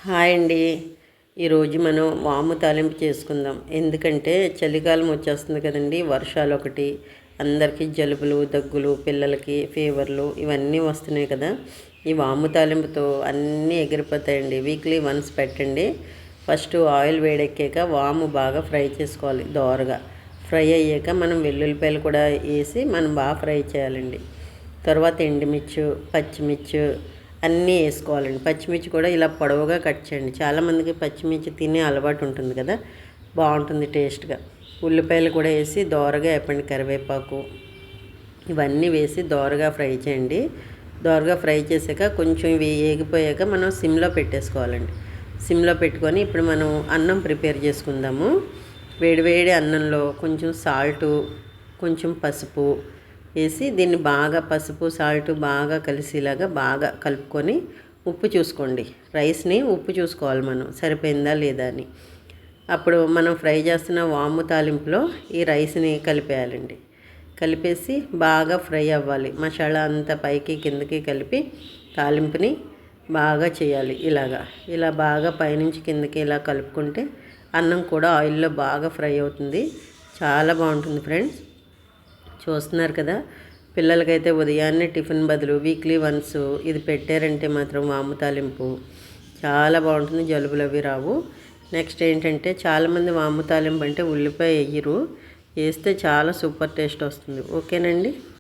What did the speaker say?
Hi అండి. ఈరోజు మనం వాము తాలింపు చేసుకుందాం. ఎందుకంటే చలికాలం వచ్చేస్తుంది కదండి. వర్షాలు ఒకటి, అందరికీ జలుబులు, దగ్గులు, పిల్లలకి ఫీవర్లు ఇవన్నీ వస్తున్నాయి కదా. ఈ వాము తాలింపుతో అన్నీ ఎగిరిపోతాయండి. వీక్లీ వన్స్ పెట్టండి. ఫస్ట్ ఆయిల్ వేడెక్కాక వాము బాగా ఫ్రై చేసుకోవాలి దోరగా. ఫ్రై అయ్యాక మనం వెల్లుల్లిపాయలు కూడా వేసి మనం బాగా ఫ్రై చేయాలండి. తర్వాత ఎండుమిర్చి, పచ్చిమిర్చి అన్నీ వేసుకోవాలండి. పచ్చిమిర్చి కూడా ఇలా పొడవుగా కట్ చేయండి. చాలామందికి పచ్చిమిర్చి తినే అలవాటు ఉంటుంది కదా, బాగుంటుంది టేస్ట్గా. ఉల్లిపాయలు కూడా వేసి దోరగా వేపండి. కరివేపాకు ఇవన్నీ వేసి దోరగా ఫ్రై చేయండి. దోరగా ఫ్రై చేసాక కొంచెం ఇవి వేగిపోయాక మనం సిమ్లో పెట్టేసుకోవాలండి. సిమ్లో పెట్టుకొని ఇప్పుడు మనం అన్నం ప్రిపేర్ చేసుకుందాము. వేడివేడి అన్నంలో కొంచెం సాల్టు, కొంచెం పసుపు వేసి దీన్ని బాగా పసుపు సాల్ట్ బాగా కలిసేలాగా బాగా కలుపుకొని ఉప్పు చూసుకోండి. రైస్ని ఉప్పు చూసుకోవాలి మనం, సరిపోయిందా లేదా అని. అప్పుడు మనం ఫ్రై చేస్తున్న వాము తాలింపులో ఈ రైస్ని కలిపేయాలండి. కలిపేసి బాగా ఫ్రై అవ్వాలి. మసాలా అంతా పైకి కిందకి కలిపి తాలింపుని బాగా చేయాలి. ఇలా బాగా పైనుంచి కిందకి ఇలా కలుపుకుంటే అన్నం కూడా ఆయిల్లో బాగా ఫ్రై అవుతుంది. చాలా బాగుంటుంది ఫ్రెండ్స్. చూస్తున్నారు కదా. పిల్లలకైతే ఉదయాన్నే టిఫిన్ బదులు వీక్లీ వన్స్ ఇది పెట్టారంటే మాత్రం వాము తాలింపు చాలా బాగుంటుంది. జలుబులు అవి రావు. నెక్స్ట్ ఏంటంటే చాలామంది వాము తాలింపు అంటే ఉల్లిపాయ వేయరు. వేస్తే చాలా సూపర్ టేస్ట్ వస్తుంది. ఓకేనండి.